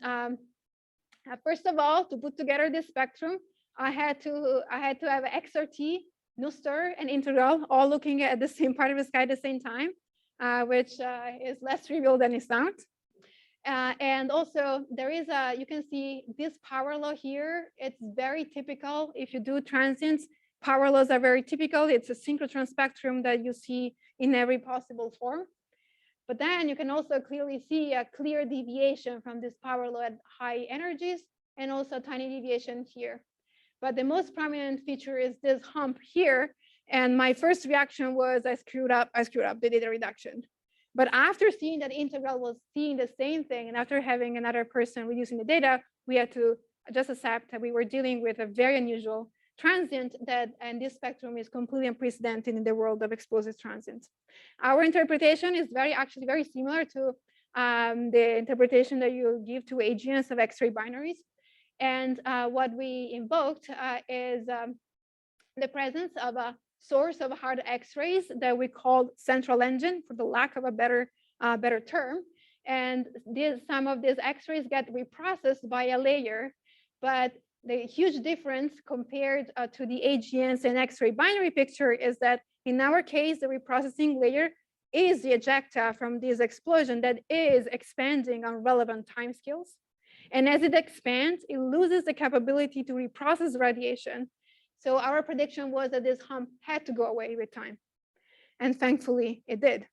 first of all, to put together this spectrum, I had to have XRT, Nuster, and integral all looking at the same part of the sky at the same time, which is less trivial than it sounds. And also there is you can see this power law here. It's very typical. If you do transients, power laws are very typical. It's a synchrotron spectrum that you see in every possible form. But then you can also clearly see a clear deviation from this power law at high energies, and also a tiny deviation here. But the most prominent feature is this hump here. And my first reaction was I screwed up the data reduction. But after seeing that integral was seeing the same thing, and after having another person reducing the data, we had to just accept that we were dealing with a very unusual transient and this spectrum is completely unprecedented in the world of explosive transients. Our interpretation is actually very similar to the interpretation that you give to AGNs of X-ray binaries. And what we invoked is the presence of a source of hard X-rays that we called central engine, for the lack of a better term. And some of these X-rays get reprocessed by a layer, but the huge difference compared to the AGNs and X-ray binary picture is that in our case, the reprocessing layer is the ejecta from this explosion that is expanding on relevant timescales. And as it expands, it loses the capability to reprocess radiation. So our prediction was that this hump had to go away with time. And thankfully, it did.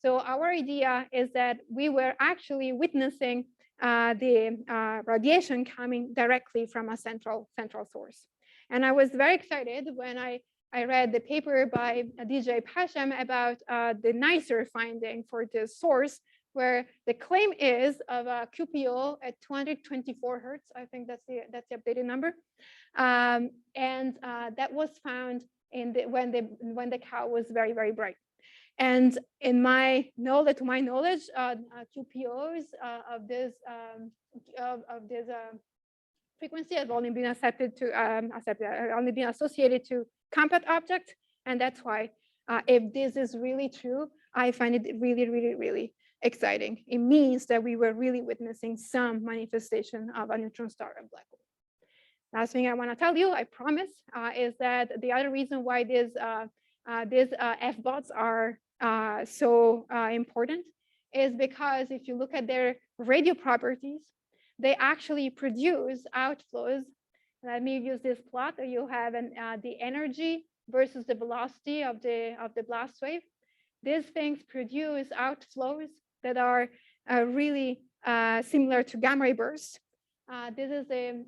So our idea is that we were actually witnessing the radiation coming directly from a central source. And I was very excited when I read the paper by DJ Pasham about the nicer finding for this source, where the claim is of a QPO at 224 hertz. I think that's the updated number. And that was found when the cow was very, very bright. And in my knowledge, QPOs of this frequency have only been only been associated to compact objects, and that's why if this is really true, I find it really, really, really exciting. It means that we were really witnessing some manifestation of a neutron star and black hole. Last thing I want to tell you, I promise, is that the other reason why these F-bots are so important is because if you look at their radio properties, they actually produce outflows. Let me use this plot. You have the energy versus the velocity of the blast wave. These things produce outflows that are really similar to gamma ray bursts. This is the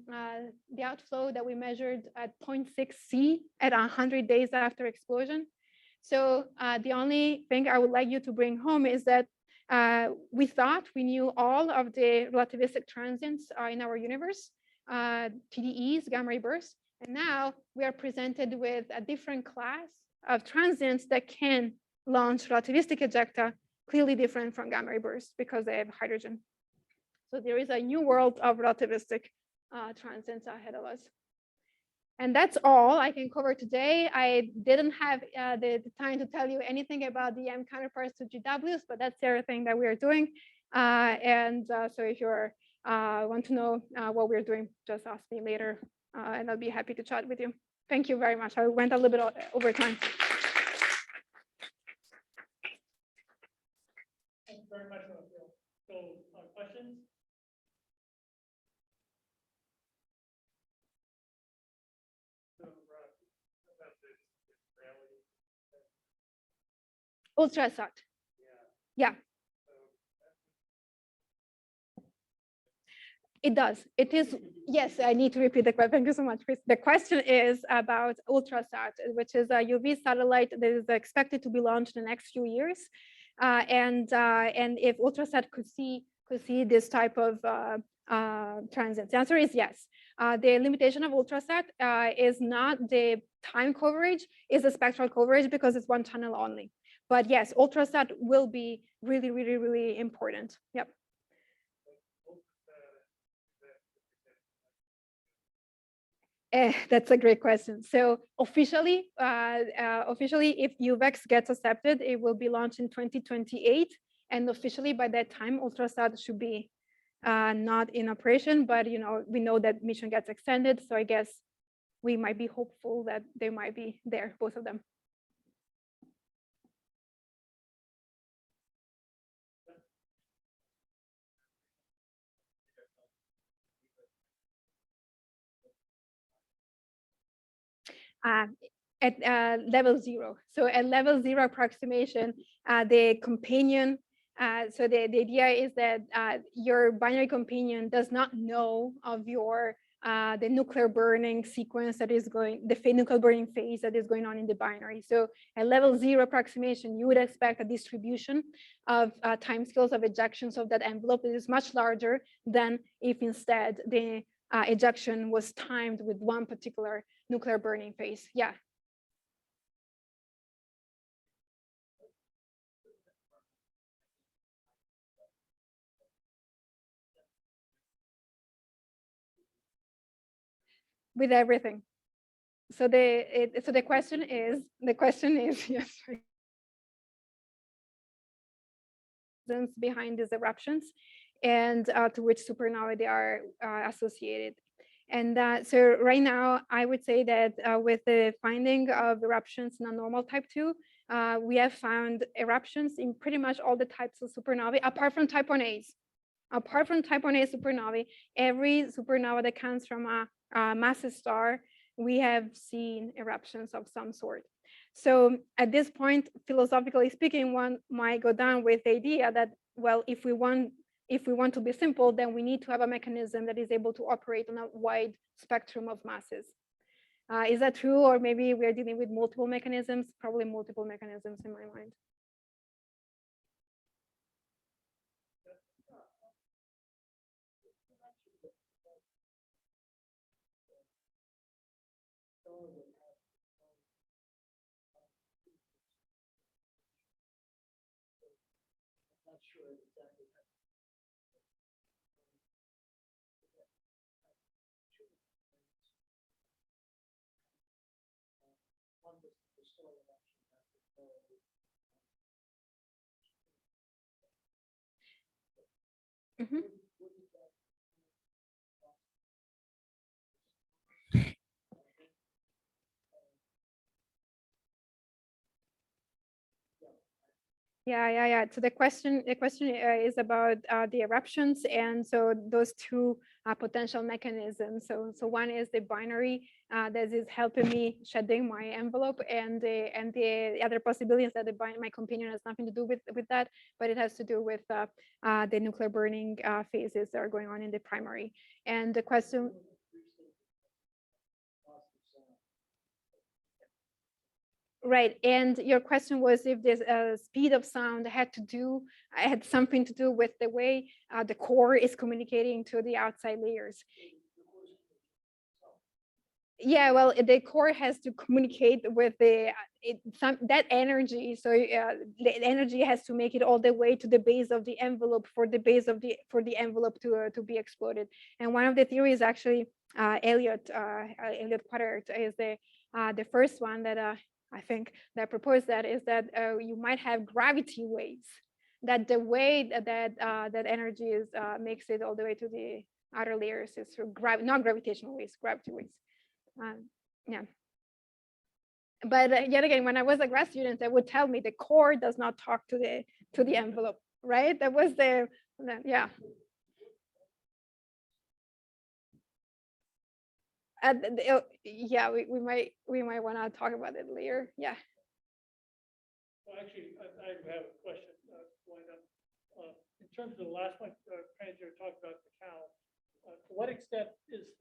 outflow that we measured at 0.6 C at 100 days after explosion. So the only thing I would like you to bring home is that we thought we knew all of the relativistic transients in our universe, TDEs, gamma ray bursts, and now we are presented with a different class of transients that can launch relativistic ejecta, clearly different from gamma ray bursts because they have hydrogen. So there is a new world of relativistic transients ahead of us. And that's all I can cover today. I didn't have the time to tell you anything about the M counterparts to GWs, but that's everything that we are doing. So if you want to know what we're doing, just ask me later, and I'll be happy to chat with you. Thank you very much. I went a little bit over time. Thank you very much, Raffaella. So Ultrasat. Yeah. It does. It is. Yes, I need to repeat the question. Thank you so much, Chris. The question is about Ultrasat, which is a UV satellite that is expected to be launched in the next few years. And if Ultrasat could see this type of transients, the answer is yes. The limitation of Ultrasat is not the time coverage, is the spectral coverage, because it's one channel only. But yes, Ultrasat will be really, really, really important. Yep. That's a great question. So officially, if UVEX gets accepted, it will be launched in 2028, and officially by that time, Ultrasat should be not in operation. But we know that mission gets extended, so I guess we might be hopeful that they might be there, both of them. At level 0. So at level 0 approximation, the companion, so the idea is that your binary companion does not know of the nuclear burning sequence that is going, the nuclear burning phase that is going on in the binary. So at level 0 approximation, you would expect a distribution of timescales of ejections of that envelope that is much larger than if instead the ejection was timed with one particular nuclear burning phase. Yeah. With everything. So the question is yes, behind these eruptions, and to which supernovae they are associated. And so right now, I would say that with the finding of eruptions in a normal type 2, we have found eruptions in pretty much all the types of supernovae, apart from type 1As. Apart from type 1A supernovae, every supernova that comes from a massive star, we have seen eruptions of some sort. So at this point, philosophically speaking, one might go down with the idea that, well, if we want to be simple, then we need to have a mechanism that is able to operate on a wide spectrum of masses. Is that true? Or maybe we're dealing with multiple mechanisms? Probably multiple mechanisms in my mind. Mm-hmm. Yeah. So the question is about the eruptions, and so those two potential mechanisms. So one is the binary that is helping me shedding my envelope, and the other possibility is that my companion has nothing to do with that, but it has to do with the nuclear burning phases that are going on in the primary. And the question. Right, and your question was if this speed of sound had something to do with the way the core is communicating to the outside layers. Yeah, well, the core has to communicate with that energy. So the energy has to make it all the way to the base of the envelope for the envelope to be exploded. And one of the theories, actually, Elliott Quadrant is the first one that I think that proposed that, is that you might have gravity waves, that the way that energy is makes it all the way to the outer layers is through not gravitational waves, gravity waves. Yeah. But yet again, when I was a grad student, they would tell me the core does not talk to the envelope, right? That was yeah. Yeah, we might want to talk about it later. Yeah. So actually, I have a question going up. In terms of the last one, Transient talked about the cow. To what extent is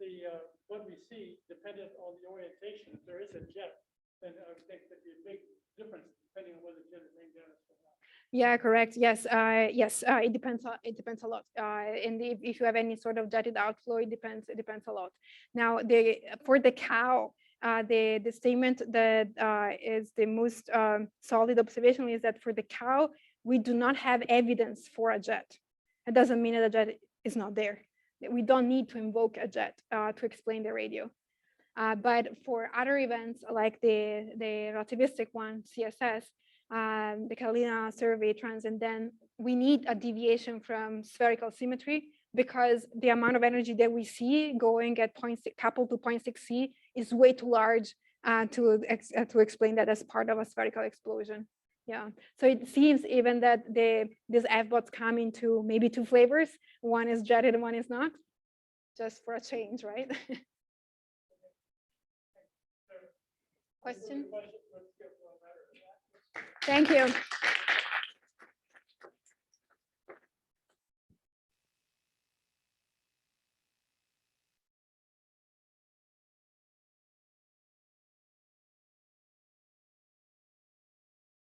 what we see dependent on the orientation? If there is a jet, then I would think there'd be a big difference depending on whether the jet is named Dennis or not. Yeah, correct. Yes, yes. It depends. It depends a lot. And if you have any sort of jetted outflow, it depends. It depends a lot. Now, for the cow, the statement that is the most solid observation is that for the cow, we do not have evidence for a jet. It doesn't mean that a jet is not there. We don't need to invoke a jet to explain the radio. But for other events like the relativistic one, CSS, the Catalina survey transient, then we need a deviation from spherical symmetry because the amount of energy that we see going at coupled to 0.6C is way too large to explain that as part of a spherical explosion. Yeah, so it seems even that these F-bots come into maybe two flavors. One is jetted and one is not, just for a change, right? Question? Thank you.